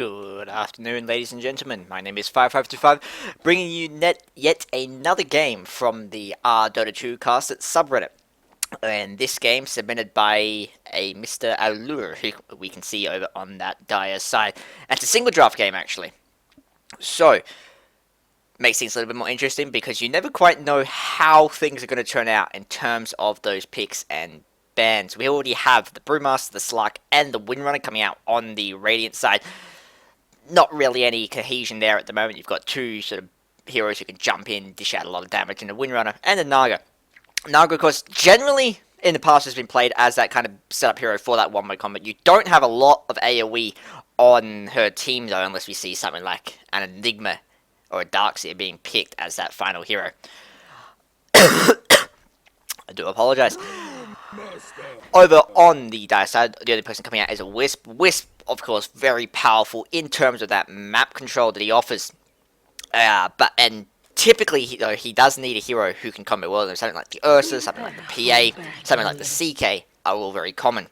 Good afternoon, ladies and gentlemen. My name is 5525, bringing you yet another game from the Dota 2 cast at subreddit. And this game submitted by a Mr. Allur, who we can see over on that dire side. And it's a single draft game, actually. So, makes things a little bit more interesting because you never quite know how things are going to turn out in terms of those picks and bans. We already have the Brewmaster, the Slark, and the Windrunner coming out on the Radiant side. Not really any cohesion there at the moment. You've got two sort of heroes who can jump in, dish out a lot of damage, and the Windrunner and the Naga. Naga, of course, generally in the past has been played as that kind of setup hero for that one-way combat. You don't have a lot of AoE on her team, though, unless we see something like an Enigma or a Darkseer being picked as that final hero. I do apologize. Over on the dire side, the only person coming out is a Wisp. Wisp, of course, very powerful in terms of that map control that he offers. And typically, he does need a hero who can combat well. Something like the Ursa, something like the PA, something like the CK are all very common.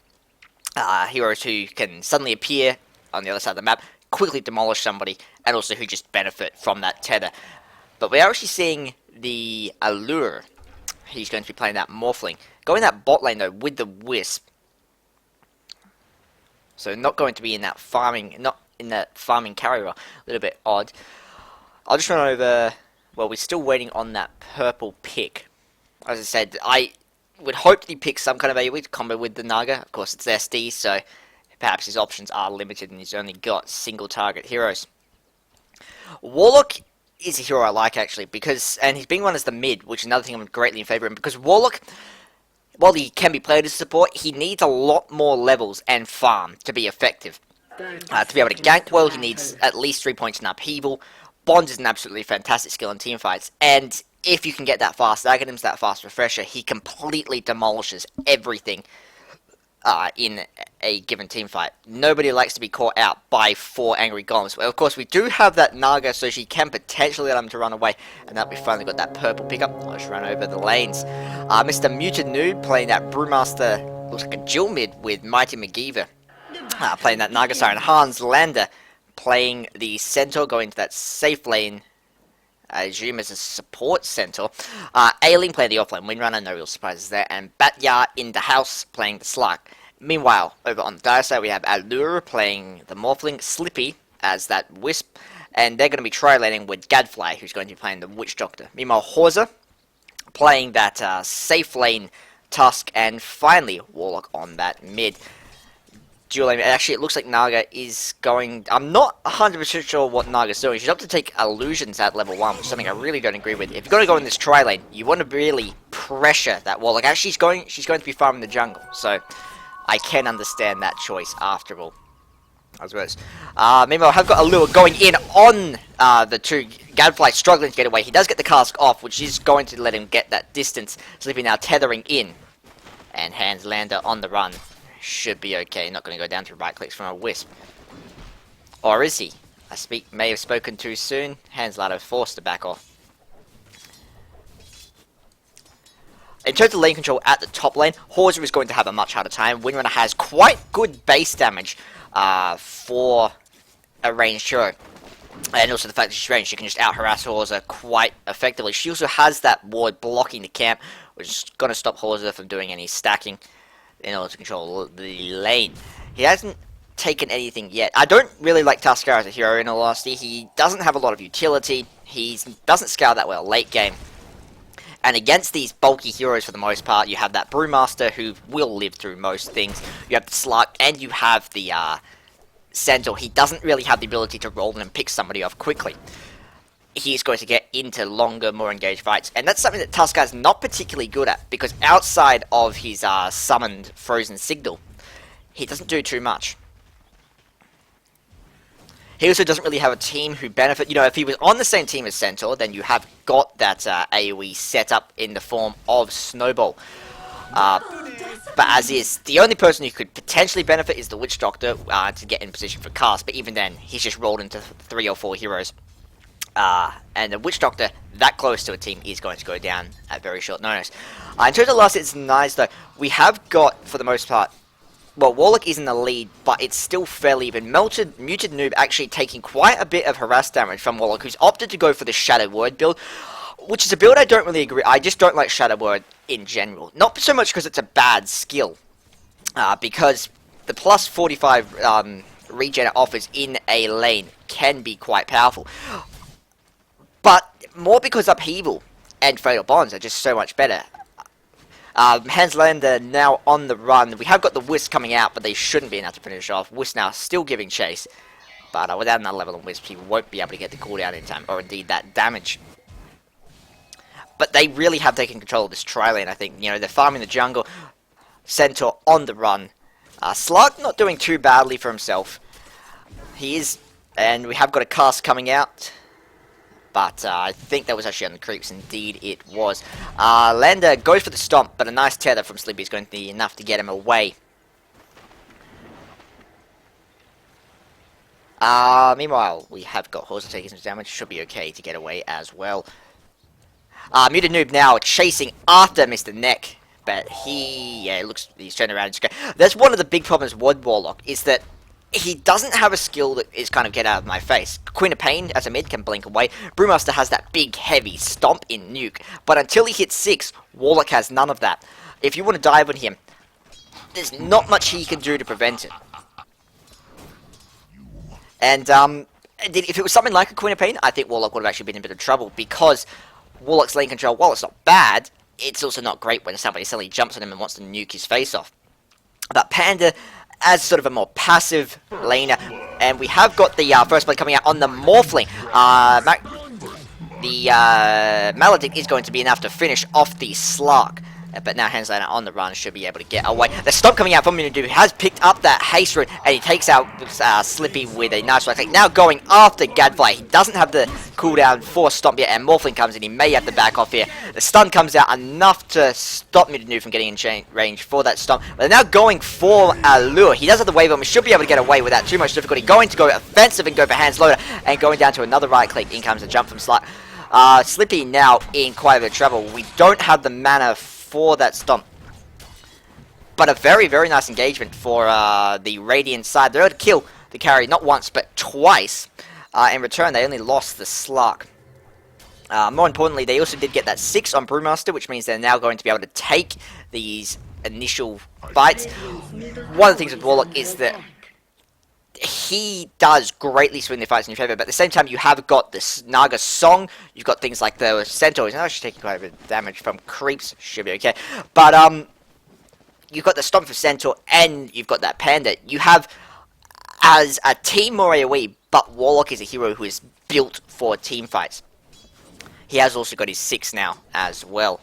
Heroes who can suddenly appear on the other side of the map, quickly demolish somebody, and also who just benefit from that tether. But we're actually seeing the Allur. He's going to be playing that Morphling. Going that bot lane, though, with the Wisp. So not going to be in that farming, carry role. A little bit odd. I'll just run over. Well, we're still waiting on that purple pick. As I said, I would hope that he picks some kind of AoE to combo with the Naga. Of course, it's SD, so perhaps his options are limited and he's only got single target heroes. Warlock is a hero I like, actually, and he's being run as the mid, which is another thing I'm greatly in favour of, because Warlock, while he can be played as support, he needs a lot more levels and farm to be effective. To be able to gank well, he needs at least 3 points in upheaval. Bond is an absolutely fantastic skill in teamfights, and if you can get that fast Aghanims, that fast refresher, he completely demolishes everything in a given team fight. Nobody likes to be caught out by 4 angry golems. Well, of course, we do have that Naga, so she can potentially let him to run away, and that we finally got that purple pickup. Let's run over the lanes. Mr. Muted Noob playing that Brewmaster, looks like a dual mid with Mighty McGeever. Playing that Naga Siren. Hans Lander playing the Centaur, going to that safe lane. I assume as a support Centaur. Ailing playing the offlane Windrunner, no real surprises there. And Batyar in the house playing the Slark. Meanwhile, over on the dire side, we have Allur playing the Morphling, Slippy as that Wisp, and they're going to be tri-laning with Gadfly, who's going to be playing the Witch Doctor. Meanwhile, Horza playing that safe lane Tusk, and finally, Warlock on that mid. Dual aim. Actually, it looks like Naga is going. I'm not 100% sure what Naga's doing. She's up to take illusions at level 1, which is something I really don't agree with. If you're going to go in this tri lane, you want to really pressure that Warlock. Actually, she's going to be farming the jungle, so I can understand that choice after all. As well as, meanwhile, I've got Allure going in on the two. Gadfly struggling to get away. He does get the cask off, which is going to let him get that distance. Slippy now tethering in, and Hans Lander on the run. Should be okay. Not going to go down to right clicks from a Wisp. Or is he? May have spoken too soon. Hans Lander forced to back off. In terms of lane control at the top lane, Horza is going to have a much harder time. Windrunner has quite good base damage for a ranged hero. And also the fact that she's ranged, she can just out-harass Horza quite effectively. She also has that ward blocking the camp, which is going to stop Horza from doing any stacking in order to control the lane. He hasn't taken anything yet. I don't really like Tuskar as a hero, in all honesty. He doesn't have a lot of utility. He doesn't scale that well late game. And against these bulky heroes, for the most part, you have that Brewmaster who will live through most things. You have the Slark, and you have the Centaur. He doesn't really have the ability to roll and pick somebody off quickly. He's going to get into longer, more engaged fights. And that's something that Tuskar's not particularly good at, because outside of his summoned Frozen Signal, he doesn't do too much. He also doesn't really have a team who benefit. You know, if he was on the same team as Centaur, then you have got that AoE set up in the form of Snowball. But as is, the only person who could potentially benefit is the Witch Doctor to get in position for cast. But even then, he's just rolled into 3 or 4 heroes. And the Witch Doctor, that close to a team, is going to go down at very short notice. In terms of last, it's nice though. We have got, for the most part, well, Warlock is in the lead, but it's still fairly even. Muted Noob actually taking quite a bit of harass damage from Warlock, who's opted to go for the Shadow Word build, which is a build I don't really agree. I just don't like Shadow Word in general. Not so much because it's a bad skill, because the plus 45 regen it offers in a lane can be quite powerful. But more because Upheaval and Fatal Bonds are just so much better. Hanslander now on the run. We have got the Wisp coming out, but they shouldn't be enough to finish off. Wisp now still giving chase, but without another level of Wisp, he won't be able to get the cooldown in time, or indeed that damage. But they really have taken control of this tri-lane, I think. You know, they're farming the jungle. Centaur on the run. Slug not doing too badly for himself. He is, and we have got a cast coming out. But I think that was actually on the creeps. Indeed, it was. Lander goes for the stomp, but a nice tether from Sleepy is going to be enough to get him away. Meanwhile, we have got Horse taking some damage. Should be okay to get away as well. Muted Noob now chasing after Mr. Neck. But it looks, he's turned around and just go. That's one of the big problems with Warlock, is that he doesn't have a skill that is kind of get out of my face. Queen of Pain, as a mid, can blink away. Brewmaster has that big, heavy stomp in nuke. But until he hits 6, Warlock has none of that. If you want to dive on him, there's not much he can do to prevent it. And if it was something like a Queen of Pain, I think Warlock would have actually been in a bit of trouble, because Warlock's lane control, while it's not bad, it's also not great when somebody suddenly jumps on him and wants to nuke his face off. But Panda, as sort of a more passive laner, and we have got the first blood coming out on the Morphling. The Maledict is going to be enough to finish off the Slark. But now Hanslander on the run should be able to get away. The stomp coming out from Minudu, who has picked up that haste rune, and he takes out Slippy with a nice right click. Now going after Gadfly. He doesn't have the cooldown for stomp yet, and Morphling comes in. He may have to back off here. The stun comes out enough to stop Minudu from getting in range for that stomp. But they're now going for Allur. He does have the wave on. We should be able to get away without too much difficulty. Going to go offensive and go for Hands Loader, and going down to another right click. In comes a jump from Slark. Slippy now in quite a bit of trouble. We don't have the mana for that stomp, but a very, very nice engagement for the Radiant side. They're able to kill the carry not once but twice. In return, they only lost the Slark. More importantly, they also did get that 6 on Brewmaster, which means they're now going to be able to take these initial fights. One of the things with Warlock is that he does greatly swing the fights in your favor, but at the same time, you have got this Naga Song. You've got things like the Centaur. He's actually taking quite a bit of damage from creeps. Should be okay. But you've got the Stomp for Centaur, and you've got that Panda. You have, as a team, more AoE, but Warlock is a hero who is built for team fights. He has also got his 6 now as well.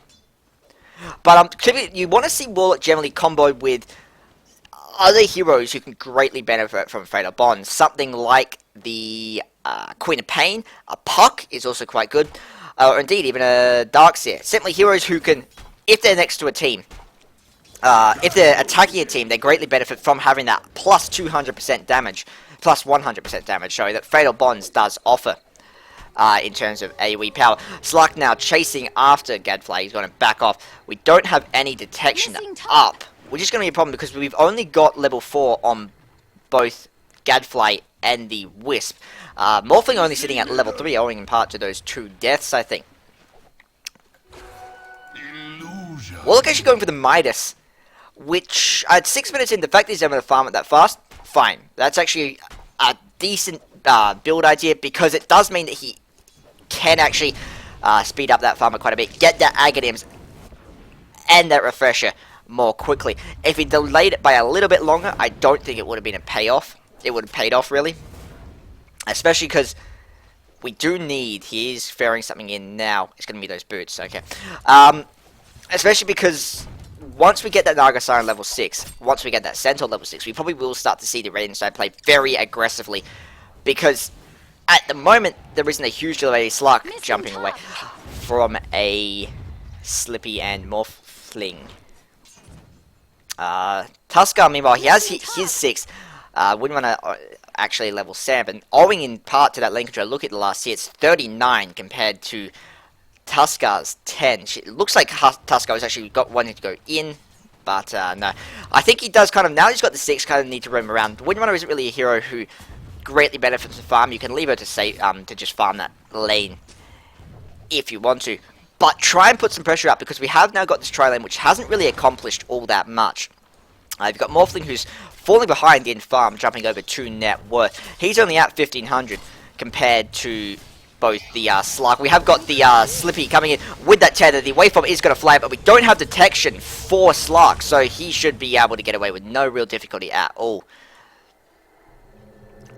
But you want to see Warlock generally comboed with other heroes who can greatly benefit from Fatal Bonds. Something like the Queen of Pain. A Puck is also quite good. Or indeed, even a Darkseer. Simply heroes who can, if they're next to a team, if they're attacking a team, they greatly benefit from having that plus 200% damage, plus 100% damage, sorry, that Fatal Bonds does offer. In terms of AoE power. Slark now chasing after Gadfly. He's going to back off. We don't have any detection up, which is going to be a problem because we've only got level 4 on both Gadfly and the Wisp. Morphling only sitting at level 3, owing in part to those 2 deaths, I think. Warlock actually going for the Midas, which at 6 minutes in, the fact that he's able to farm it that fast, fine. That's actually a decent build idea, because it does mean that he can actually speed up that farmer quite a bit, get that Aghanim's and that Refresher more quickly. If he delayed it by a little bit longer, I don't think it would have been a payoff. It would have paid off, really. Especially because we do need, he is ferrying something in now. It's going to be those boots, okay. Especially because once we get that Naga Siren level 6, once we get that Centaur level 6, we probably will start to see the Radiant side play very aggressively. Because at the moment, there isn't a huge delay Slark jumping away from a Slippy and Morphling. Tusker, meanwhile, he has his 6. Wouldn't want to actually level 7. Owing in part to that lane control, look at the last year, it's 39 compared to Tuskar's 10. It looks like Tusker has actually got wanting to go in, But no, I think he does kind of, now he's got the 6, kind of need to roam around. Windrunner isn't really a hero who greatly benefits the farm. You can leave her to say to just farm that lane if you want to. But try and put some pressure up, because we have now got this tri-lane which hasn't really accomplished all that much. You've got Morphling, who's falling behind in farm, jumping over 2 net worth. He's only at 1500 compared to both the Slug. We have got the Slippy coming in with that tether. The waveform is going to fly, but we don't have detection for Slug, so he should be able to get away with no real difficulty at all.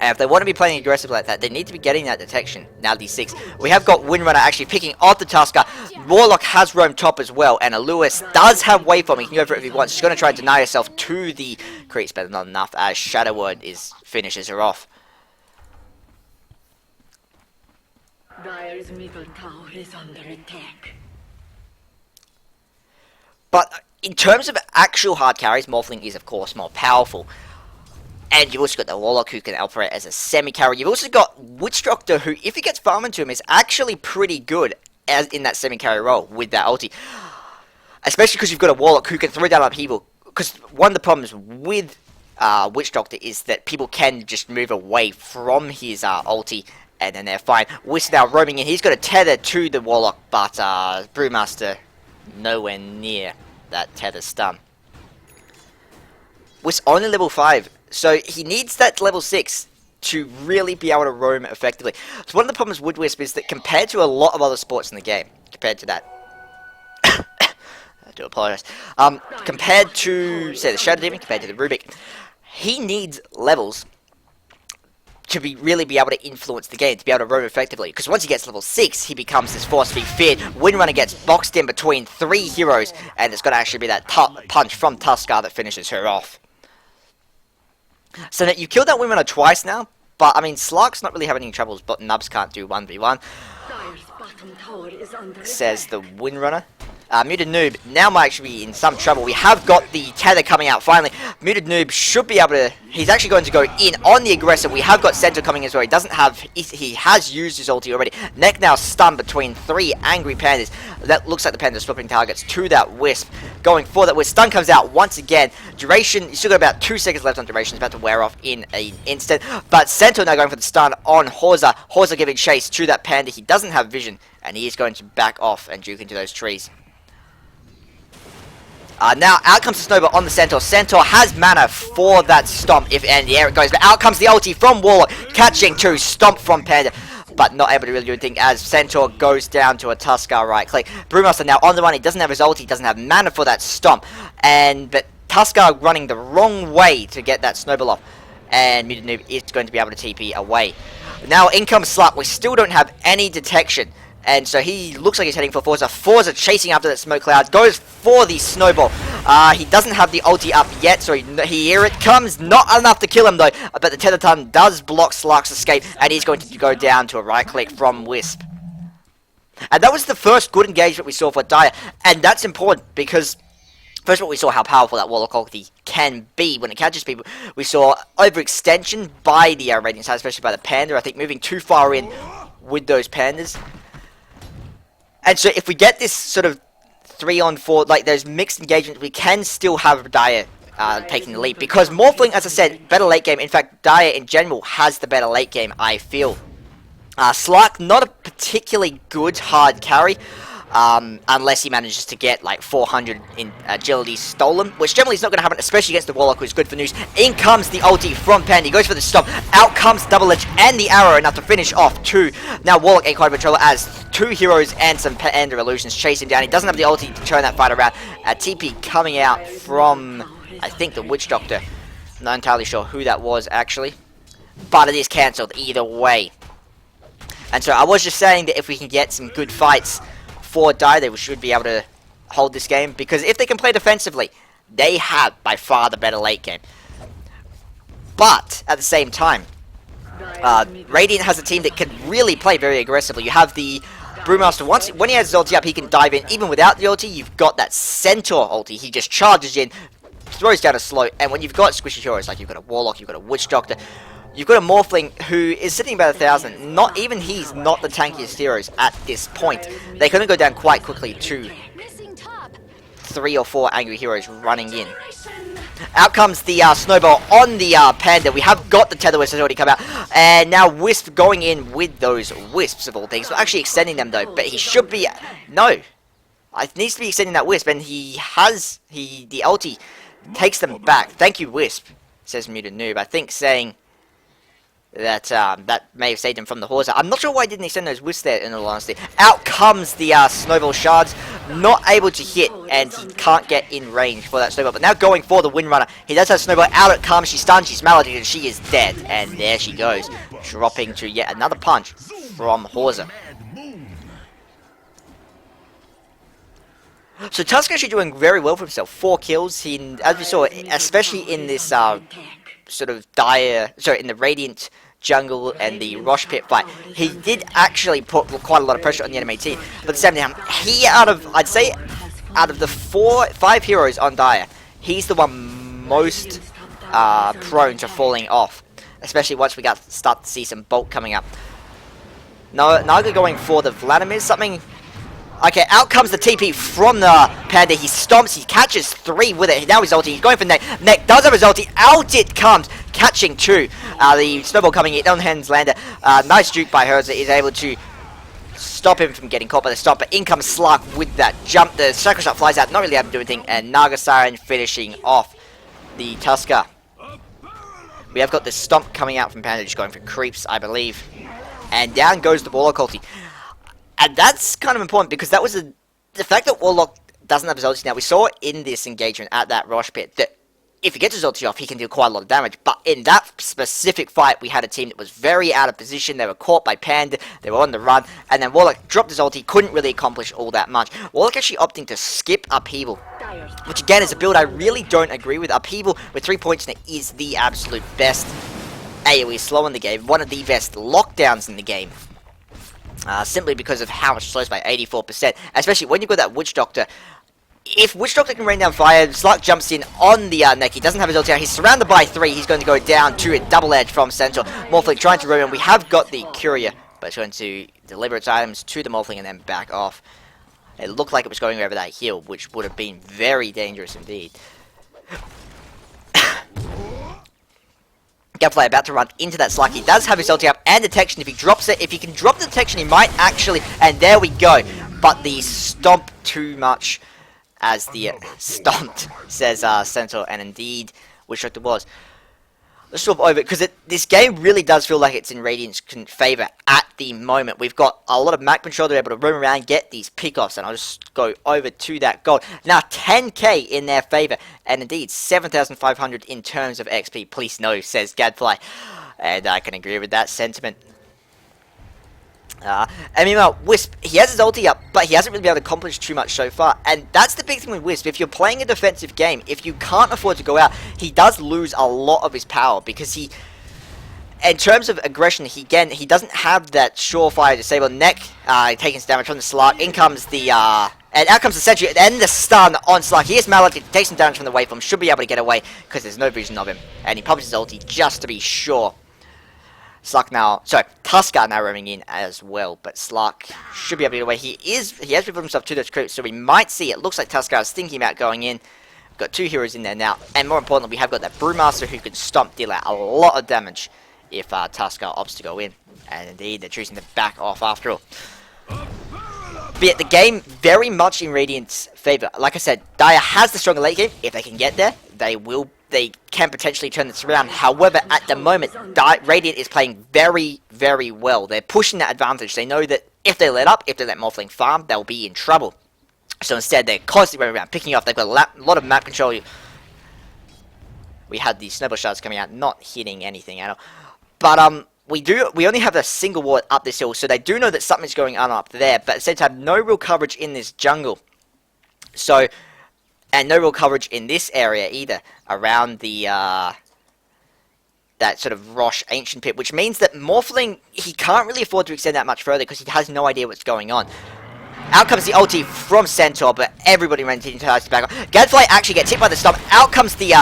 And if they want to be playing aggressive like that, they need to be getting that detection. Now D6. We have got Windrunner actually picking off the Tusker. Warlock has roamed top as well, and Allur does have waveform. He can go for it if he wants. She's going to try and deny herself to the creeps, but not enough, as Shadow Word finishes her off. Dire's middle tower is under attack. But in terms of actual hard carries, Morphling is of course more powerful. And you've also got the Warlock, who can operate as a semi-carry. You've also got Witch Doctor, who, if he gets farm into him, is actually pretty good as in that semi-carry role with that ulti. Especially because you've got a Warlock who can throw down upheaval. Because one of the problems with Witch Doctor is that people can just move away from his ulti, and then they're fine. Wisp now roaming in. He's got a tether to the Warlock, but Brewmaster nowhere near that tether stun. Wisp only level 5. So he needs that level 6 to really be able to roam effectively. So one of the problems with Wisp is that compared to a lot of other sports in the game, compared to that, I do apologize, compared to, say, the Shadow Demon, compared to the Rubik, he needs levels to really be able to influence the game, to be able to roam effectively. Because once he gets level 6, he becomes this force to be feared. Windrunner gets boxed in between 3 heroes, and it's going to actually be that punch from Tusker that finishes her off. So that you killed that Windrunner twice now, but I mean Slug's not really having any troubles, but Nubs can't do 1v1. Says the Windrunner. Muted Noob now might actually be in some trouble. We have got the tether coming out finally. Muted Noob should be able to, he's actually going to go in on the aggressor. We have got Centaur coming as well. He doesn't have, he has used his ulti already. Neck now stunned between 3 angry pandas. That looks like the pandas flipping targets to that Wisp. Going for that Wisp. Stun comes out once again. Duration, you still got about 2 seconds left on duration. It's about to wear off in an instant. But Centaur now going for the stun on Horza. Horza giving chase to that panda. He doesn't have vision, and he is going to back off and juke into those trees. Now, out comes the Snowball on the Centaur. Centaur has mana for that Stomp, and there it goes. But out comes the ulti from Warlock, catching 2, Stomp from Panda, but not able to really do anything as Centaur goes down to a Tusker right click. Brewmaster now on the run. He doesn't have his ulti, he doesn't have mana for that Stomp, but Tusker running the wrong way to get that Snowball off, and Muted Noob is going to be able to TP away. Now, in comes Slut. We still don't have any detection. And so he looks like he's heading for Forza. Forza chasing after that smoke cloud. Goes for the Snowball. He doesn't have the ulti up yet, so here it comes. Not enough to kill him, though. But the Tether Ton does block Slark's escape, and he's going to go down to a right click from Wisp. And that was the first good engagement we saw for Dire. And that's important, because first of all, we saw how powerful that Warlock ulti can be when it catches people. We saw overextension by the Radiant side, especially by the Panda. I think moving too far in with those Pandas. And so if we get this sort of 3-on-4, like those mixed engagements, we can still have Dire taking the lead. Because Morphling, as I said, better late game. In fact, Dire in general has the better late game, I feel. Slark, not a particularly good hard carry. Unless he manages to get like 400 in agility stolen, which generally is not going to happen, especially against the Warlock, who's good for news. In comes the ulti from Panda. He goes for the stomp. Out comes Double Edge and the arrow, enough to finish off 2. Now Warlock ain't quite a controller as 2 heroes and some Panda illusions chase him down. He doesn't have the ulti to turn that fight around. TP coming out from, I think, the Witch Doctor. Not entirely sure who that was actually, but it is cancelled either way. And so I was just saying that if we can get some good fights for Dire, they should be able to hold this game, because if they can play defensively, they have by far the better late game. But at the same time, Radiant has a team that can really play very aggressively. You have the Brewmaster, when he has his ulti up, he can dive in. Even without the ulti, you've got that Centaur ulti. He just charges in, throws down a slow, and when you've got squishy heroes, like you've got a Warlock, you've got a Witch Doctor, you've got a Morphling who is sitting about 1,000. Not even he's not the tankiest heroes at this point. They couldn't go down quite quickly to 3 or 4 angry heroes running in. Out comes the snowball on the panda. We have got the tether wisp has already come out. And now Wisp going in with those wisps of all things. We're actually extending them though. But he should be... No. It needs to be extending that wisp. And he has... The ulti takes them back. Thank you, Wisp, says Muted Noob. I think saying that that may have saved him from the Horza. I'm not sure why didn't he send those wisps there, in all honesty. Out comes the snowball shards. Not able to hit, and he can't get in range for that snowball. But now going for the Windrunner. He does have snowball. Out it comes. She's stunned. She's maladied, and she is dead. And there she goes. Dropping to yet another punch from Horza. So Tusk actually doing very well for himself. 4 kills. He, as we saw, especially in this sort of in the Radiant jungle and the Rosh Pit fight, he did actually put quite a lot of pressure on the enemy team. But at the same time, he I'd say, out of the 5 heroes on Dire, he's the one most prone to falling off. Especially once we start to see some bulk coming up. Naga going for the Vladimir, something... Okay, out comes the TP from the Panda. He stomps, he catches 3 with it. Now he's ulti, he's going for Neck. Neck does have his ulti, out it comes, catching 2. The snowball coming in on Hen's lander. Nice juke by Herza, is able to stop him from getting caught by the stomp. But in comes Slark with that jump. The Shackle Shot flies out, not really able to do anything. And Naga Siren finishing off the Tusker. We have got this stomp coming out from Panda, just going for creeps, I believe. And down goes the Warlock ulti. And that's kind of important because that was the fact that Warlock doesn't have his ulti now. We saw in this engagement at that Rosh Pit that if he gets his ulti off, he can do quite a lot of damage. But in that specific fight, we had a team that was very out of position. They were caught by Panda. They were on the run. And then Warlock dropped his ulti, couldn't really accomplish all that much. Warlock actually opting to skip Upheaval, which again is a build I really don't agree with. Upheaval with 3 points in it is the absolute best AoE slow in the game. One of the best lockdowns in the game. Simply because of how much it slows by 84%. Especially when you've got that Witch Doctor. If Witch Doctor can rain down fire, Slark jumps in on the neck. He doesn't have his ulti out. He's surrounded by 3. He's going to go down to a double edge from Centaur. Morphling trying to roam in. We have got the Courier, but it's going to deliver its items to the Morphling and then back off. It looked like it was going over that hill, which would have been very dangerous indeed. Gadfly about to run into that Slark. He does have his ulti up and detection. If he drops it, if he can drop the detection, he might actually... And there we go. But the stomp too much, as the stomped, says Centaur. And indeed, Witch Doctor was. Let's swap over, because this game really does feel like it's in Radiant's favour at the moment. We've got a lot of map control. They're able to roam around, get these pickoffs, and I'll just go over to that gold. Now, 10k in their favour, and indeed, 7,500 in terms of XP. Please no, says Gadfly. And I can agree with that sentiment. And meanwhile, Wisp, he has his ulti up, but he hasn't really been able to accomplish too much so far. And that's the big thing with Wisp. If you're playing a defensive game, if you can't afford to go out, he does lose a lot of his power. Because he, in terms of aggression, he doesn't have that surefire disable neck, taking damage from the Slark. In comes the, and out comes the Sentry, and the stun on Slark. He is maladied, takes some damage from the waveform, should be able to get away, because there's no vision of him. And he pops his ulti just to be sure. Slark now, sorry, Tusker now roaming in as well, but Slark should be able to get away. He has revealed himself to those creeps, so we might see it. Looks like Tusker is thinking about going in. We've got 2 heroes in there now, and more importantly, we have got that Brewmaster who can stomp, deal out a lot of damage if Tusker opts to go in. And indeed, they're choosing to back off after all. But yet, the game very much in Radiant's favour. Like I said, Dire has the stronger late game. If they can get there, they can potentially turn this around. However, at the moment, Radiant is playing very, very well. They're pushing that advantage. They know that if they let up, if they let Morphling farm, they'll be in trouble. So instead, they're constantly running around, picking off. They've got a lot of map control. We had the snowball shards coming out, not hitting anything at all. But we only have a single ward up this hill, so they do know that something's going on up there. But at the same time, no real coverage in this jungle. So... And no real coverage in this area either, around the, that sort of Rosh Ancient Pit, which means that Morphling, he can't really afford to extend that much further because he has no idea what's going on. Out comes the ulti from Centaur, but everybody runs into the back. Gadfly actually gets hit by the stomp. Out comes the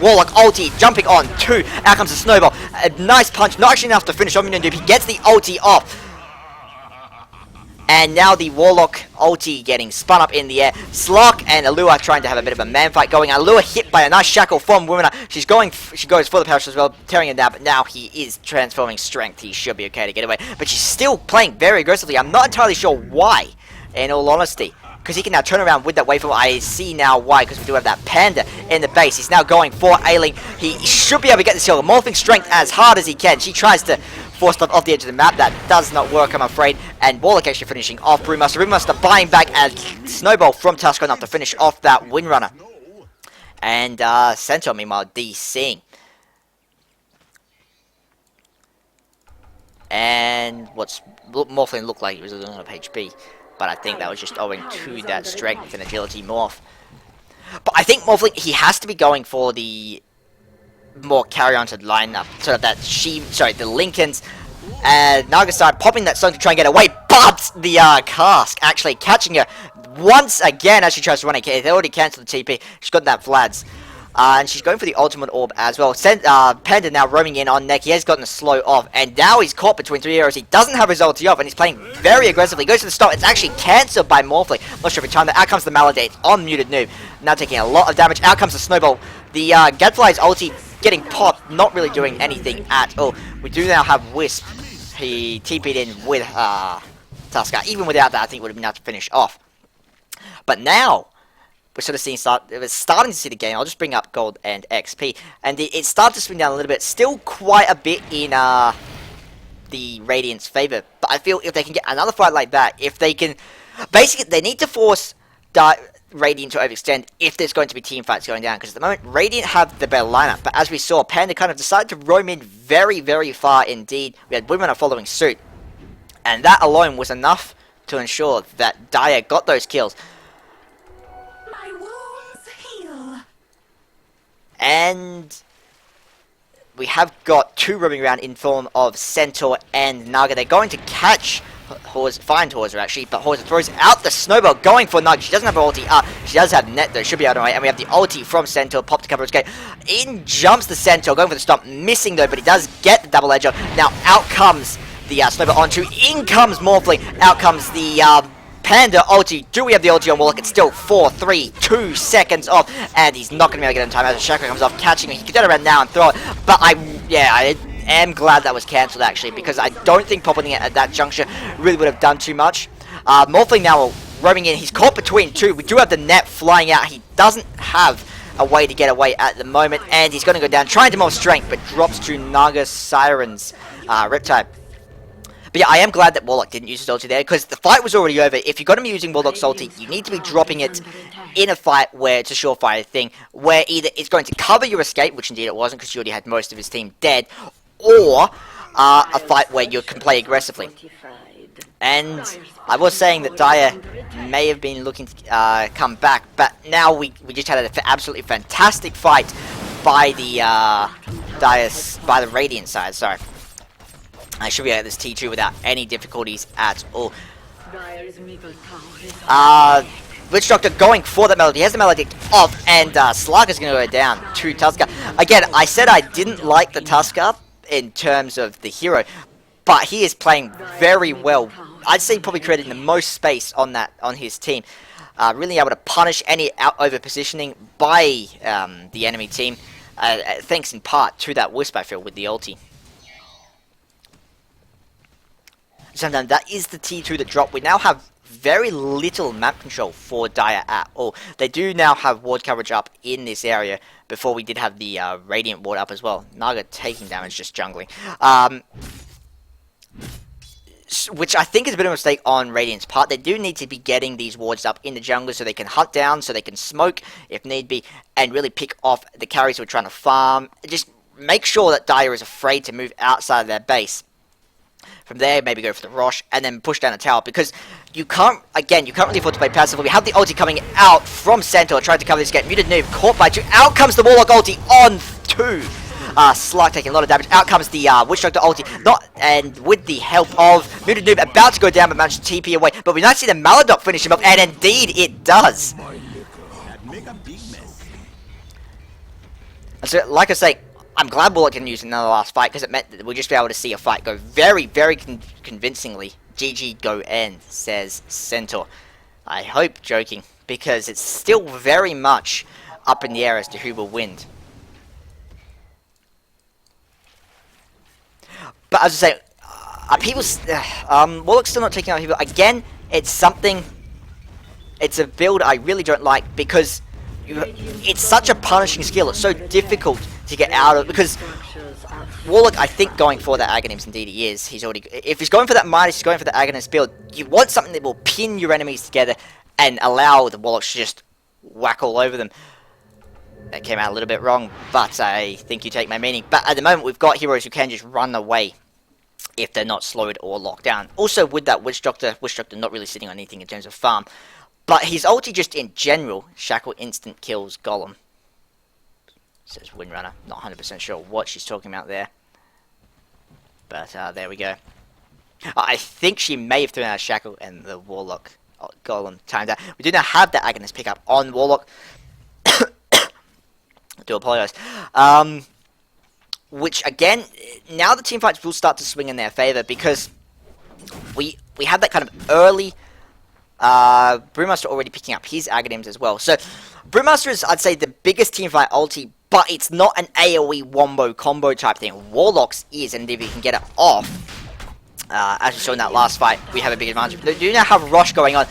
Warlock ulti, jumping on 2. Out comes the Snowball. A nice punch, not actually enough to finish off Mutant Noob. He gets the ulti off. And now the Warlock ulti getting spun up in the air. Slark and Allur trying to have a bit of a man fight going. Allur hit by a nice shackle from Wimina. She goes for the parachute as well, tearing him down, but now he is transforming strength. He should be okay to get away. But she's still playing very aggressively. I'm not entirely sure why, in all honesty. Because he can now turn around with that waveform. I see now why, because we do have that Panda in the base. He's now going for Ailing. He should be able to get this kill. Morphing strength as hard as he can. She tries to force stuff off the edge of the map. That does not work, I'm afraid. And Warlock actually finishing off Brewmaster. Brewmaster buying back a Snowball from Tusker enough to finish off that Windrunner. And Centaur, meanwhile, DCing. And what's Morphling looked like he was a little of HP. But I think that was just owing to that strength and agility morph. But I think Morphling, he has to be going for the more carry-on-to lineup. So that the Lincolns and Nagaside popping that stone to try and get away. But the cask actually catching her once again as she tries to run it. They already cancelled the TP. She's got that Vlads. And she's going for the ultimate orb as well. Panda now roaming in on Neck. He has gotten a slow off. And now he's caught between three arrows. He doesn't have his ulti off. And he's playing very aggressively. Goes to the stop. It's actually cancelled by Morphling. Not sure if he timed that. Out comes the Maledict on Muted Noob. Now taking a lot of damage. Out comes the Snowball. The Gadfly's ulti getting popped. Not really doing anything at all. We do now have Wisp. He TP'd in with Tusker. Even without that, I think it would have been enough to finish off. But now we're sort of seeing starting to see the game. I'll just bring up gold and XP, and it started to swing down a little bit. Still quite a bit in the Radiant's favor, but I feel if they can get another fight like that, if they can, basically they need to force Radiant to overextend if there's going to be team fights going down. Because at the moment Radiant have the better lineup, but as we saw, Panda kind of decided to roam in very, very far indeed. We had Women following suit, and that alone was enough to ensure that Dire got those kills. And we have got two roaming around in form of Centaur and Naga. They're going to catch find Horza actually, but Horza throws out the Snowball going for Naga. She doesn't have her ulti. She does have Net though, should be able to wait. And we have the ulti from Centaur, pop to cover his gate. In jumps the Centaur, going for the stomp, missing though, but he does get the double edger. Now out comes the Snowball onto, in comes Morphling, out comes the Panda ulti. Do we have the ulti on Warlock? It's still 4, 3, 2 seconds off, and he's not going to be able to get in time as the Chakra comes off, catching him. He can turn around now and throw it, but I am glad that was cancelled actually, because I don't think popping it at that juncture really would have done too much. Morphling now roaming in. He's caught between two. We do have the Net flying out. He doesn't have a way to get away at the moment, and he's going to go down, trying to morph strength, but drops to Naga Siren's Riptide. But yeah, I am glad that Warlock didn't use his ulti there, because the fight was already over. If you're going to be using Warlock's ulti, you need to be dropping it in a fight where it's a surefire thing, where either it's going to cover your escape, which indeed it wasn't, because you already had most of his team dead, or a fight where you can play aggressively. And I was saying that Dire may have been looking to come back, but now we just had an absolutely fantastic fight by the Radiant side. Sorry. I should be at this T2 without any difficulties at all. Witch Doctor going for that Melody. He has the Melody off, and Slark is going to go down to Tusker. Again, I said I didn't like the Tusker in terms of the hero, but he is playing very well. I'd say probably creating the most space on his team. Really able to punish any over positioning by the enemy team, thanks in part to that Wisp I feel with the ulti. Sometimes that is the T2 that dropped. We now have very little map control for Dire at all. They do now have ward coverage up in this area. Before we did have the Radiant ward up as well. Naga taking damage, just jungling. Which I think is a bit of a mistake on Radiant's part. They do need to be getting these wards up in the jungle so they can hunt down, so they can smoke if need be, and really pick off the carries who are trying to farm. Just make sure that Dire is afraid to move outside of their base. From there, maybe go for the Rosh, and then push down the tower, because you can't really afford to play passively. We have the ulti coming out from Centaur, trying to cover this gate. Muted Noob, caught by two. Out comes the Warlock ulti on two. Slark taking a lot of damage. Out comes the Witch Doctor ulti, and with the help of Muted Noob, about to go down, but managed to TP away. But we might see the Maladoc finish him off, and indeed it does. And so, like I say, I'm glad Warlock didn't use another last fight, because it meant that we'd just be able to see a fight go very, very convincingly. GG go end, says Centaur. I hope joking, because it's still very much up in the air as to who will win. But as I say, people, Warlock's still not taking out people. Again, it's something, it's a build I really don't like, because it's such a punishing skill. It's so difficult to get out of, because Warlock, I think, going for that Aghanims, indeed he is. He's already, if he's going for that Midas, he's going for the Aghanims build. You want something that will pin your enemies together and allow the Warlocks to just whack all over them. That came out a little bit wrong, but I think you take my meaning. But at the moment, we've got heroes who can just run away if they're not slowed or locked down. Also, with that Witch Doctor not really sitting on anything in terms of farm. But his ulti just in general, Shackle instant kills Golem. Says Windrunner. Not 100% sure what she's talking about there. But there we go. I think she may have thrown out Shackle and the Warlock Golem timed out. We do not have that Agonist pickup on Warlock. I do apologise. Which, again, now the team fights will start to swing in their favour, because we have that kind of early Brewmaster already picking up his Aghanims as well. So Brewmaster is, I'd say, the biggest team fight ulti, but it's not an AoE wombo combo type thing. Warlock's is, and if you can get it off, as we saw in that last fight, we have a big advantage. They do now have Rush going on.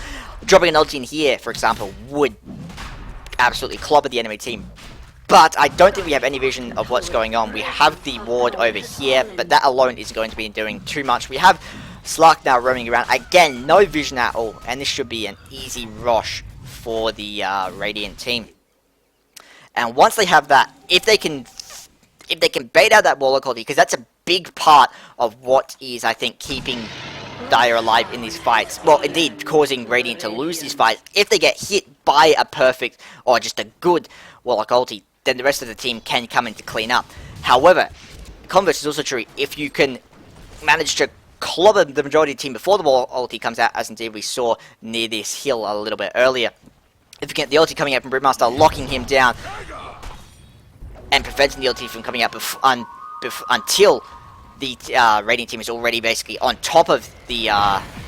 Dropping an ulti in here, for example, would absolutely clobber the enemy team. But I don't think we have any vision of what's going on. We have the ward over here, but that alone isn't going to be doing too much. We have Slark now roaming around. Again, no vision at all, and this should be an easy rush for the Radiant team. And once they have that, if they can bait out that Warlock ulti, because that's a big part of what is, I think, keeping Dire alive in these fights. Well, indeed, causing Radiant to lose these fights. If they get hit by a perfect, or just a good Warlock ulti, then the rest of the team can come in to clean up. However, converse is also true. If you can manage to clobber the majority of the team before the Warlock ulti comes out, as indeed we saw near this hill a little bit earlier, if you get the ulti coming out from Brewmaster, locking him down, and preventing the ulti from coming out until the Radiant team is already basically on top of the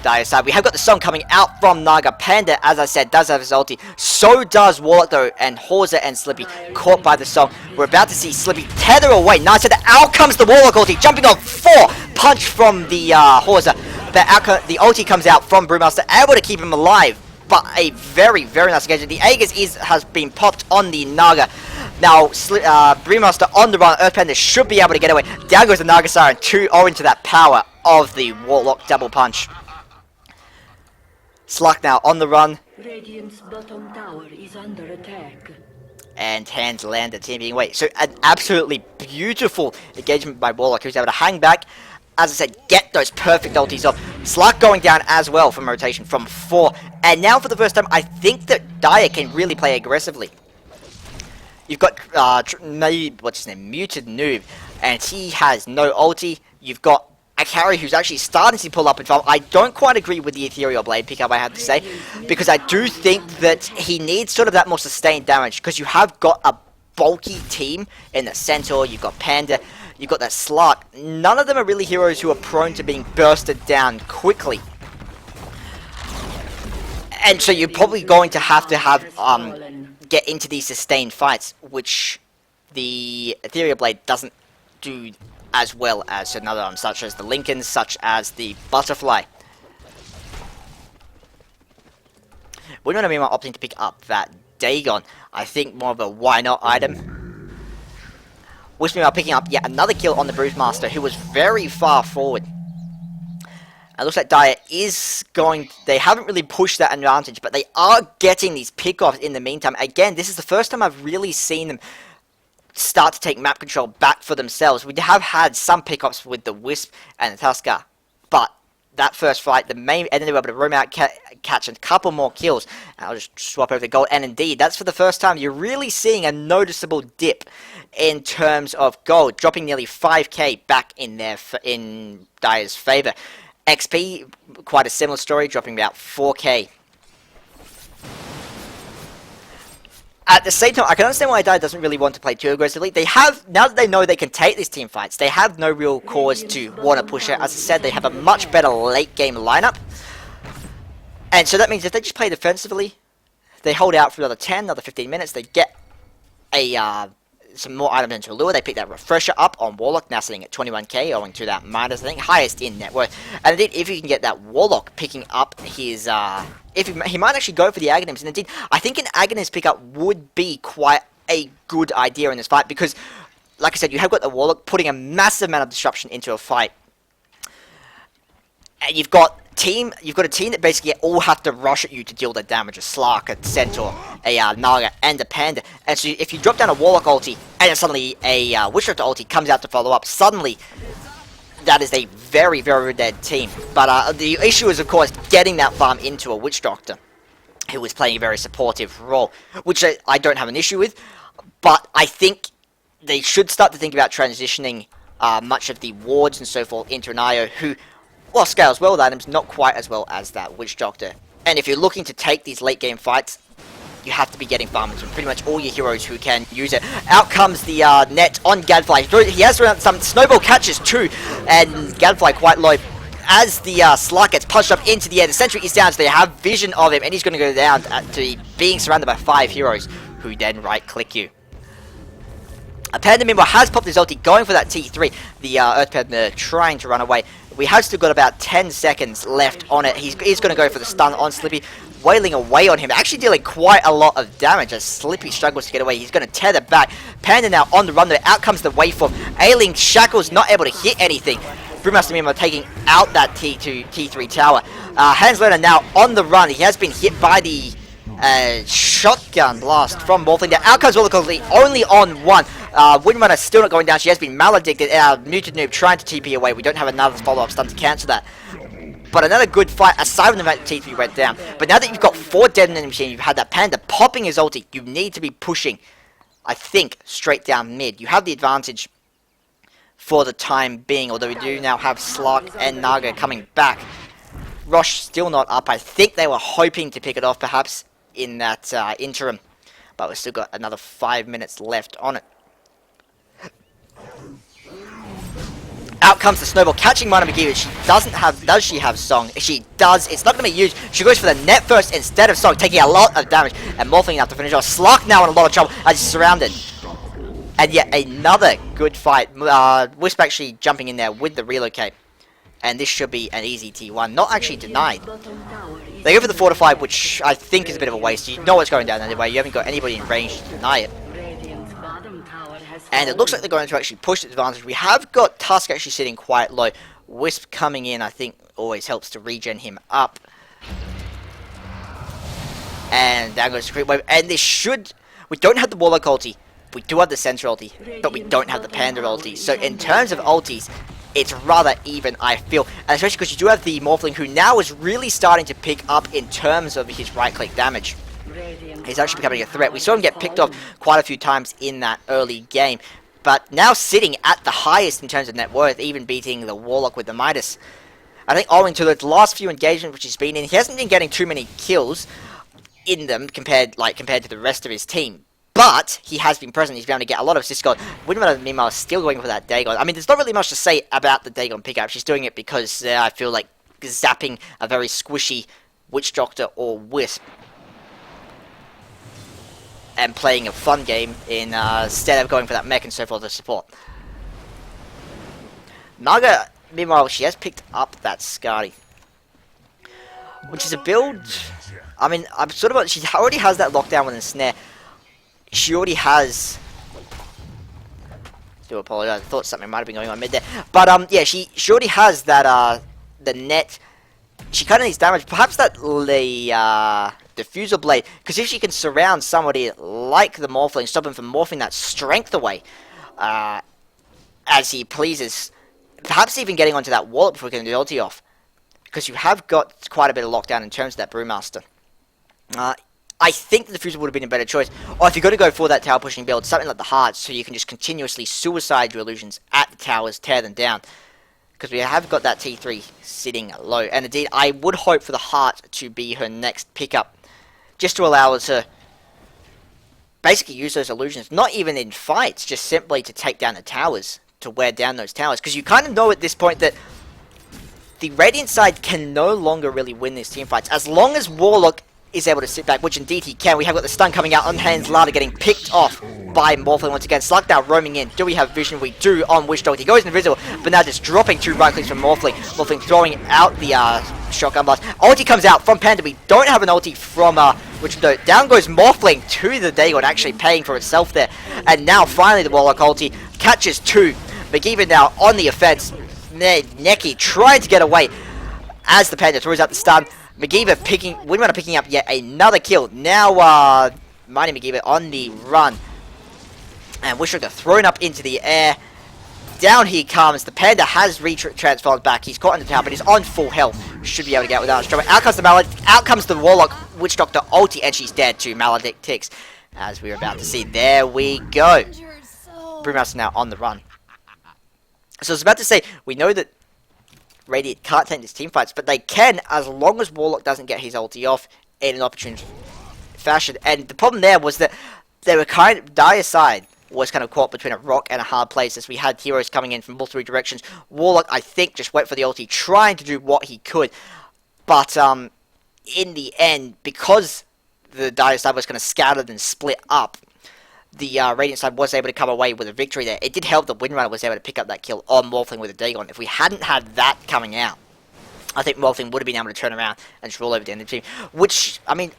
Dire side. We have got the song coming out from Naga. Panda, as I said, does have his ulti. So does Warlock though, and Horza and Slippy caught by the song. We're about to see Slippy tether away. Nice, so out comes the Warlock ulti, jumping on 4. Punch from the Horza. The ulti comes out from Brewmaster, able to keep him alive. But a very, very nice engagement. The Aegis has been popped on the Naga. Now, Brewmaster on the run. Earth Panda should be able to get away. Down goes the Naga Siren, 2-0 into that power of the Warlock double punch. Slug now on the run. Radiant's bottom tower is under attack. And hands land the team being away. So an absolutely beautiful engagement by Warlock, who's able to hang back. As I said, get those perfect ultis off. Slug going down as well from rotation from 4. And now for the first time, I think that Dire can really play aggressively. You've got, what's his name, Muted Noob, and he has no ulti. You've got a carry who's actually starting to pull up and farm. I don't quite agree with the Ethereal Blade pickup, I have to say, because I do think that he needs sort of that more sustained damage, because you have got a bulky team in the Centaur, you've got Panda, you've got that Slark. None of them are really heroes who are prone to being bursted down quickly. And so you're probably going to have get into these sustained fights, which the Ethereal Blade doesn't do as well as another one, such as the Lincoln, such as the Butterfly. We're not even opting to pick up that Dagon. I think more of a why not item. Which means I'm picking up yet another kill on the Brewmaster, who was very far forward. It looks like Dire is going... They haven't really pushed that advantage, but they are getting these pickoffs in the meantime. Again, this is the first time I've really seen them start to take map control back for themselves. We have had some pickoffs with the Wisp and the Tusker, but that first fight, the main... And then they were able to roam out, catch a couple more kills. And I'll just swap over the gold. And indeed, that's for the first time you're really seeing a noticeable dip in terms of gold, dropping nearly 5k back in Dire's favor. XP, quite a similar story, dropping about 4k. At the same time, I can understand why Dai doesn't really want to play too aggressively. They have, now that they know they can take these team fights, they have no real cause to want to push it. As I said, they have a much better late game lineup. And so that means if they just play defensively, they hold out for another 10, another 15 minutes, they get a some more items into Allur. They pick that refresher up on Warlock, now sitting at 21k, owing to that minus, I think, highest in net worth. And indeed, if you can get that Warlock picking up his, if he might actually go for the Aghanims, and indeed, I think an Aghanims pickup would be quite a good idea in this fight, because, like I said, you have got the Warlock putting a massive amount of disruption into a fight. And you've got a team that basically all have to rush at you to deal the damage. A Slark, a Centaur, a Naga, and a Panda. And so if you drop down a Warlock ulti, and then suddenly a Witch Doctor ulti comes out to follow up, suddenly that is a very, very dead team. But the issue is, of course, getting that farm into a Witch Doctor, who is playing a very supportive role, which I don't have an issue with. But I think they should start to think about transitioning much of the wards and so forth into an IO who, well, scales well with items, not quite as well as that Witch Doctor. And if you're looking to take these late game fights, you have to be getting farmers from pretty much all your heroes who can use it. Out comes the net on Gadfly. He has some snowball catches too, and Gadfly quite low. As the Slark gets punched up into the air, the sentry is down, so they have vision of him, and he's going to go down to being surrounded by 5 heroes, who then right-click you. A Panda meanwhile has popped his ulti, going for that T3. The Earth Panda trying to run away. We have still got about 10 seconds left on it. He's going to go for the stun on Slippy, wailing away on him, actually dealing quite a lot of damage as Slippy struggles to get away. He's going to tether back. Panda now on the run there. Out comes the waveform. Ailing Shackles not able to hit anything. Brewmaster meanwhile taking out that T3 tower. Hans Lerner now on the run. He has been hit by the shotgun blast from Morphling. Now out comes Warlock only on one. Windrunner still not going down. She has been maledicted. Muted Noob trying to TP away. We don't have another follow-up stun to cancel that. But another good fight, aside from the fact that T3 went down. But now that you've got 4 dead in the machine, you've had that Panda popping his ulti, you need to be pushing, I think, straight down mid. You have the advantage for the time being, although we do now have Slark and Naga coming back. Rosh still not up. I think they were hoping to pick it off, perhaps, in that interim. But we've still got another 5 minutes left on it. Out comes the snowball, catching Mana McGee. She doesn't have, does she have Song? If she does, it's not going to be used. She goes for the net first instead of Song, taking a lot of damage and Morphling enough to finish off. Slark now in a lot of trouble as he's surrounded. And yet another good fight. Wisp actually jumping in there with the relocate. And this should be an easy T1. Not actually denied. They go for the fortified, which I think is a bit of a waste. You know what's going down anyway. You haven't got anybody in range to deny it. And it looks like they're going to actually push the advantage. We have got Tusk actually sitting quite low. Wisp coming in, I think, always helps to regen him up. And down goes the creep wave. And this should... We don't have the Warlock ulti. We do have the Sensor ulti. But we don't have the Panda ulti. So in terms of ultis, it's rather even, I feel. And especially because you do have the Morphling, who now is really starting to pick up in terms of his right-click damage. He's actually becoming a threat. We saw him get picked off quite a few times in that early game. But now sitting at the highest in terms of net worth, even beating the Warlock with the Midas. I think owing to the last few engagements which he's been in, he hasn't been getting too many kills in them compared to the rest of his team. But he has been present. He's been able to get a lot of assist gold. Windrunner, meanwhile, is still going for that Dagon. I mean, there's not really much to say about the Dagon pickup. She's doing it because I feel like zapping a very squishy Witch Doctor or Wisp and playing a fun game instead of going for that mech and so forth to support. Naga, meanwhile, she has picked up that Skadi, which is a build. I mean, I'm sort of. She already has that lockdown with a snare. She already has. Do apologize. I thought something might have been going on mid there, but yeah, she already has that the net. She kind of needs damage. Perhaps that diffuser blade, because if she can surround somebody like the Morphling, stop him from morphing that strength away as he pleases, perhaps even getting onto that wallet before getting the ulti off, because you have got quite a bit of lockdown in terms of that Brewmaster. I think the diffuser would have been a better choice, or if you're going to go for that tower pushing build, something like the Hearts, so you can just continuously suicide your illusions at the towers, tear them down. Because we have got that T3 sitting low. And indeed, I would hope for the Heart to be her next pickup, just to allow her to basically use those illusions, not even in fights, just simply to take down the towers, to wear down those towers. Because you kind of know at this point that the Radiant side can no longer really win these team fights. As long as Warlock is able to sit back, which indeed he can. We have got the stun coming out on Hans Lada getting picked off by Morphling once again. Slug now roaming in. Do we have vision? We do on Wish Dog. He goes invisible, but now just dropping 2 right clicks from Morphling. Morphling throwing out the shotgun blast. Ulti comes out from Panda. We don't have an ulti from which down goes Morphling to the Dagon, actually paying for itself there. And now finally the Warlock ulti catches 2. McGeever now on the offense. Neki trying to get away as the Panda throws out the stun. McGeever Windrunner picking up yet another kill. Now, Mighty McGeever on the run. And Wishrocker thrown up into the air. Down he comes. The Panda has transformed back. He's caught in the tower, but he's on full health. Should be able to get without trouble. Out comes the Out comes the Warlock Witch Doctor ulti, and she's dead too. Maledict ticks, as we were about to see. There we go. Brewmaster now on the run. So I was about to say, we know that Radiant can't take these team fights, but they can as long as Warlock doesn't get his ulti off in an opportune fashion. And the problem there was that they were Dire side was kind of caught between a rock and a hard place as we had heroes coming in from all 3 directions. Warlock, I think, just went for the ulti, trying to do what he could. But in the end, because the Dire side was kind of scattered and split up, the Radiant side was able to come away with a victory there. It did help that Windrunner was able to pick up that kill on Morphling with a Dagon. If we hadn't had that coming out, I think Morphling would have been able to turn around and just roll over the end of the team. Which, I mean,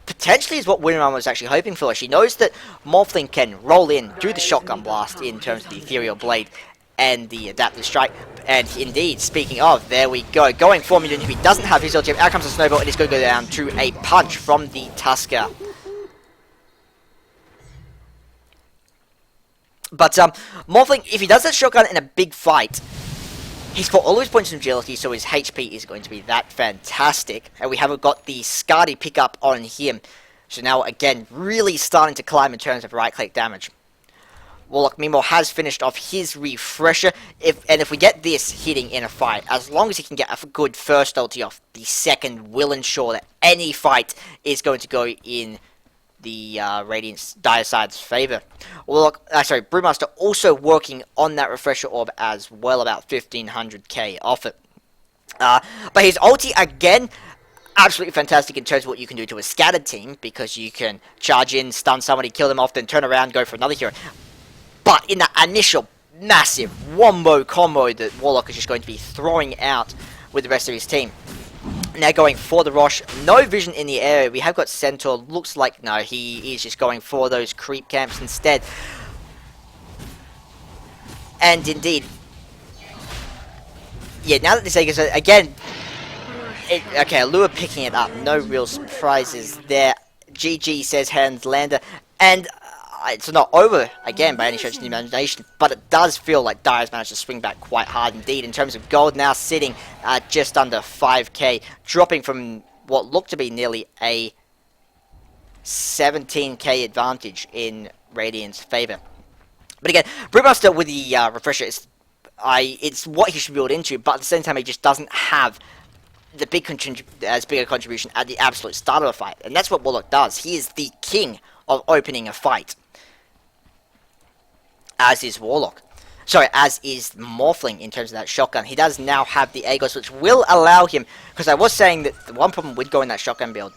potentially is what Windrunner was actually hoping for. She knows that Morphling can roll in, do the shotgun blast in terms of the Ethereal Blade and the Adaptive Strike. And indeed, speaking of, there we go. Going for Mutant, if he doesn't have his ulti, out comes a Snowball, and it's going to go down to a punch from the Tusker. But Morphling, if he does that shotgun in a big fight, he's got all his points of agility, so his HP is going to be that fantastic. And we haven't got the Scardy pickup on him. So now, again, really starting to climb in terms of right-click damage. Warlock, meanwhile, has finished off his refresher. If we get this hitting in a fight, as long as he can get a good first ulti off, the second will ensure that any fight is going to go in the Radiant's Dire side's favor. Brewmaster also working on that refresher orb as well, about 1500k off it. But his ulti, again, absolutely fantastic in terms of what you can do to a scattered team, because you can charge in, stun somebody, kill them off, then turn around, go for another hero. But in that initial massive wombo combo that Warlock is just going to be throwing out with the rest of his team. Now going for the Rosh, no vision in the area. We have got Centaur, looks like no, he is just going for those creep camps instead. And indeed, yeah, now that this egg is, again, okay, Allur picking it up, no real surprises there. GG, says Hans Lander, and it's not over, again, by any stretch of the imagination, but it does feel like Dire's managed to swing back quite hard indeed, in terms of gold now sitting at just under 5k, dropping from what looked to be nearly a 17k advantage in Radiant's favour. But again, Brewmaster with the refresher, it's what he should build into, but at the same time he just doesn't have the big as big a contribution at the absolute start of a fight, and that's what Warlock does. He is the king of opening a fight. As is Warlock. Sorry, as is Morphling in terms of that shotgun. He does now have the Agos, which will allow him, because I was saying that the one problem with going that shotgun build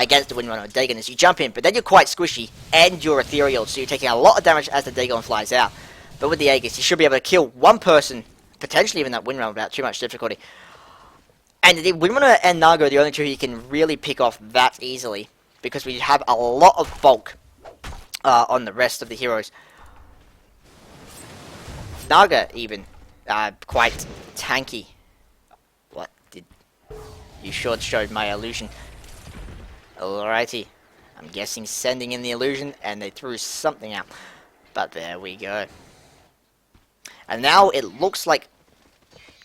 against the Windrunner Dagon is you jump in, but then you're quite squishy, and you're ethereal, so you're taking a lot of damage as the Dagon flies out. But with the Aegis, you should be able to kill one person, potentially even that Windrunner without too much difficulty. And the Windrunner and Naga are the only two you can really pick off that easily, because we have a lot of bulk on the rest of the heroes. Naga, even, quite tanky. What did... You short showed my illusion. Alrighty. I'm guessing sending in the illusion, and they threw something out. But there we go. And now it looks like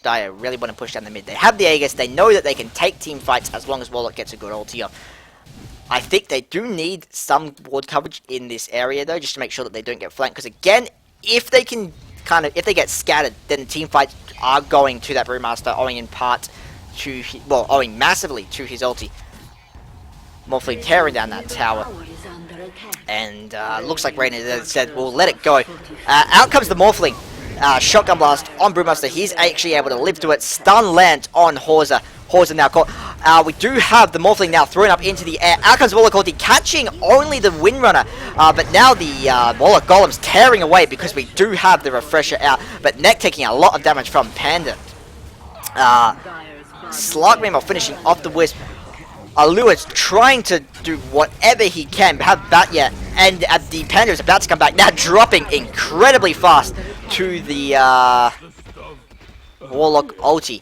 Dire really want to push down the mid. They have the Aegis, they know that they can take team fights as long as Warlock gets a good ulti off. I think they do need some ward coverage in this area, though, just to make sure that they don't get flanked. Because again, if they can if they get scattered, then the team fights are going to that Brewmaster, owing in part to, owing massively to his ulti. Morphling tearing down that tower. Tower is under attack. And looks like Rainer said, we'll let it go. Out comes the Morphling. Shotgun blast on Brewmaster. He's actually able to live through it. Stun land on Horza. Horza now caught. We do have the Morphling now thrown up into the air. Out comes Warlock Ulti, catching only the Windrunner. But now the Warlock Golem's tearing away because we do have the Refresher out. But Neck taking a lot of damage from Panda. Slark meanwhile finishing off the Wisp. Allur is trying to do whatever he can, but have Batya and the Panda is about to come back, now dropping incredibly fast to the Warlock ulti.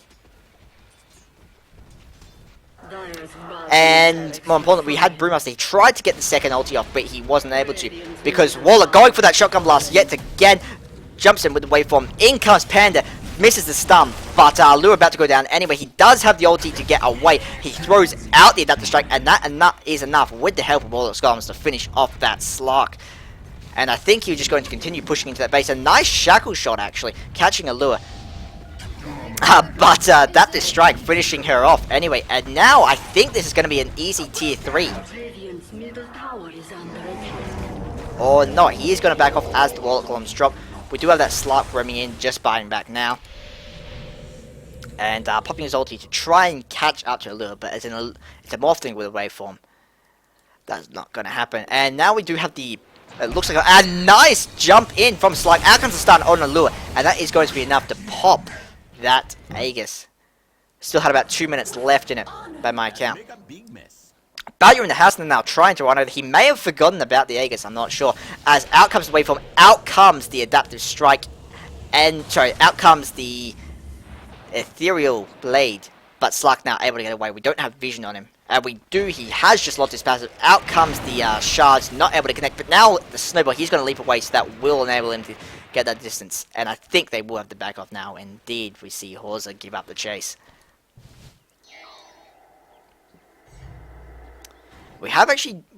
And more importantly, we had Brewmaster. He tried to get the second ulti off, but he wasn't able to because Warlock going for that shotgun blast yet again, jumps in with the waveform. In comes Panda. Misses the stun, but Allur about to go down anyway. He does have the ulti to get away. He throws out the adaptive strike, and that is enough with the help of Warlock's Golems to finish off that Slark. And I think he was just going to continue pushing into that base. A nice shackle shot, actually, catching Allur. But adaptive strike finishing her off anyway. And now I think this is going to be an easy tier 3. Radiant's middle tower is under attack. Or no, he is going to back off as the Warlock Golems drop. We do have that Slark roaming in, just buying back now. And popping his ulti to try and catch up to Allur, but it's a Morphling with a waveform. That's not going to happen. And now we do have the... It looks like a nice jump in from Slark. Out comes the stun on Allur, and that is going to be enough to pop that Aegis. Still had about 2 minutes left in it, by my account. Baldur in the house and now trying to run over. He may have forgotten about the Aegis, I'm not sure. As out comes the waveform, out comes the adaptive strike, and sorry, out comes the ethereal blade. But Slark now able to get away. We don't have vision on him. We do, he has just lost his passive. Out comes the shards, not able to connect. But now the snowball, he's going to leap away, so that will enable him to get that distance. And I think they will have the back off now. Indeed, we see Horza give up the chase. We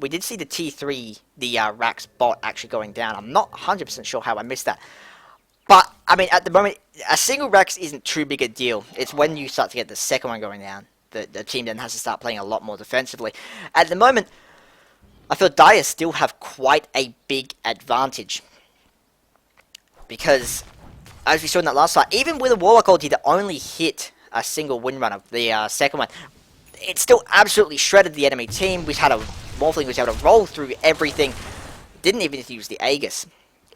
did see the T3, the Rax bot actually going down. I'm not 100% sure how I missed that. But, I mean, at the moment, a single Rax isn't too big a deal. It's when you start to get the second one going down. The team then has to start playing a lot more defensively. At the moment, I feel Dire still have quite a big advantage. Because, as we saw in that last fight, even with a Warlock ulti that only hit a single Windrunner, the second one, it still absolutely shredded the enemy team. We had a Morphling who was able to roll through everything. Didn't even use the Aegis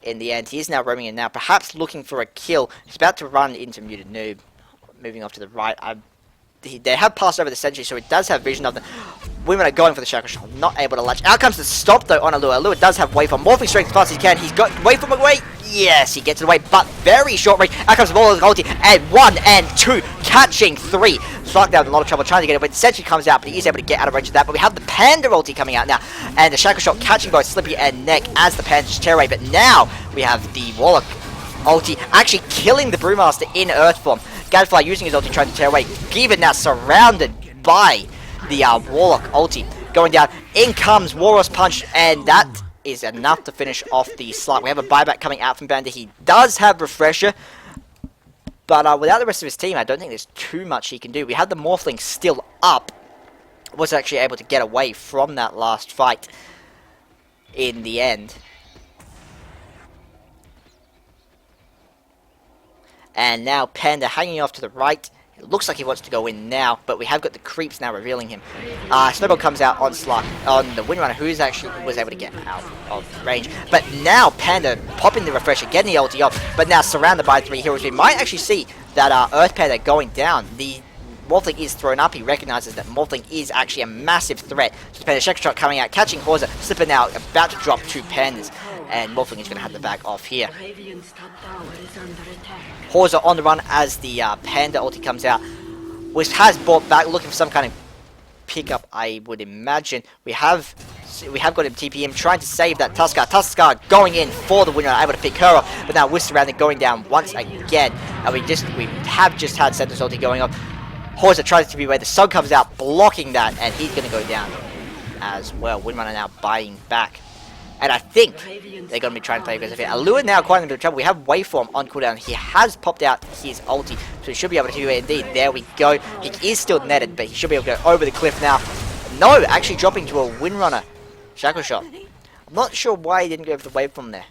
in the end. He is now roaming in now, perhaps looking for a kill. He's about to run into Muted Noob. Moving off to the right. They have passed over the sentry, so it does have vision of them. Women are going for the shackle shot, not able to latch. Out comes the stop though on Allur. Allur does have waveform, morphing strength as fast as he can. He's got waveform away. Yes, he gets it away, but very short range. Out comes the ball of the ulti, and 1 and 2, catching 3. Slark down in a lot of trouble trying to get it, but the sentry comes out, but he is able to get out of range of that. But we have the Panda ulti coming out now, and the shackle shot catching both Slippy and Neck as the Pandas tear away. But now we have the Warlock ulti actually killing the Brewmaster in Earth form. Gadfly using his ulti trying to tear away. Given now surrounded by the Warlock ulti. Going down, in comes Warros Punch, and that is enough to finish off the Slark. We have a buyback coming out from Banda. He does have Refresher, but without the rest of his team, I don't think there's too much he can do. We have the Morphling still up. Was actually able to get away from that last fight in the end. And now Panda hanging off to the right. It looks like he wants to go in now, but we have got the creeps now revealing him. Snowball comes out on Slark, on the Windrunner, who is actually was able to get out of range. But now Panda popping the Refresher, getting the ulti off, but now surrounded by 3 heroes. We might actually see that Earth Panda going down. The Morphling is thrown up. He recognizes that Morphling is actually a massive threat. So Panda Shackle Shot coming out, catching Horza, slipping out, about to drop 2 Pandas. And Morphling is going to have the back off here. Radiant's top tower is under attack. Horza on the run as the Panda ulti comes out. Wisp has brought back, looking for some kind of pickup, I would imagine. We have got him TPM trying to save that Tuskar. Tuskar going in for the winner, able to pick her up. But now Wisp around and going down once again. And we have just had Sentinel's ulti going off. Horza tries to be away. The Sun comes out, blocking that, and he's going to go down as well. Windrunner now buying back. And I think they're going to be trying to play aggressive here. Allur now quite into trouble. We have Waveform on cooldown. He has popped out his ulti, so he should be able to do it. Indeed, there we go. He is still netted, but he should be able to go over the cliff now. No, actually dropping to a Windrunner Shackle Shot. I'm not sure why he didn't go for the waveform there.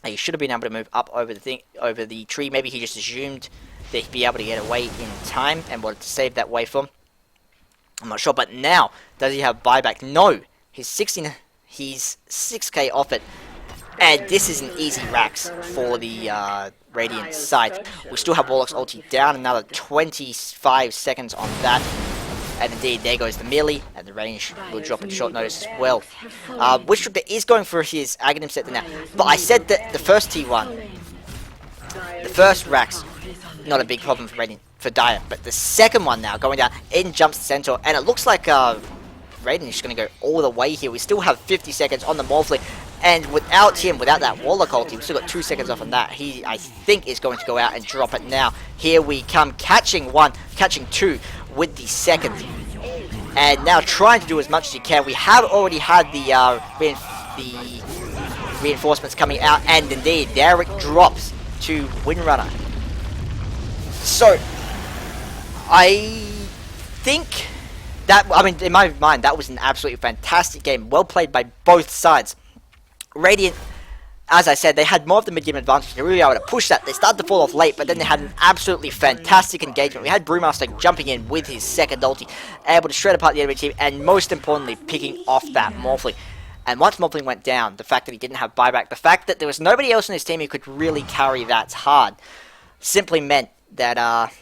He should have been able to move up over the tree. Maybe he just assumed that he'd be able to get away in time and wanted to save that waveform. I'm not sure, but now, does he have buyback? No! He's 6k off it. And this is an easy Rax for the Radiant side. We still have Warlock's ulti down, another 25 seconds on that. And indeed, there goes the melee, and the range will drop in short notice as well. Witchdrifter is going for his Aghanim Scepter now, but I said that the first T1, the first Rax, not a big problem for Radiant, for Dire, but the second one now, going down, in jumps the Centaur, and it looks like Radiant is going to go all the way here. We still have 50 seconds on the Morphling, and without him, without that Warlock ulti, we've still got 2 seconds off on that. He, I think, is going to go out and drop it now. Here we come, catching one, catching two, with the second, and now trying to do as much as you can. We have already had the reinforcements coming out, and indeed there it drops to Windrunner. So I think that, I mean, in my mind, that was an absolutely fantastic game, well played by both sides. Radiant, as I said, they had more of the mid-game advantage. They were really able to push that. They started to fall off late, but then they had an absolutely fantastic engagement. We had Brewmaster jumping in with his second ulti, able to shred apart the enemy team, and most importantly, picking off that Morphling. And once Morphling went down, the fact that he didn't have buyback, the fact that there was nobody else in his team who could really carry that hard, simply meant that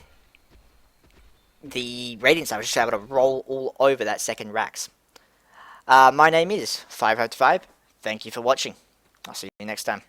the Radiant side was just able to roll all over that second Rax. My name is 505. Thank you for watching. I'll see you next time.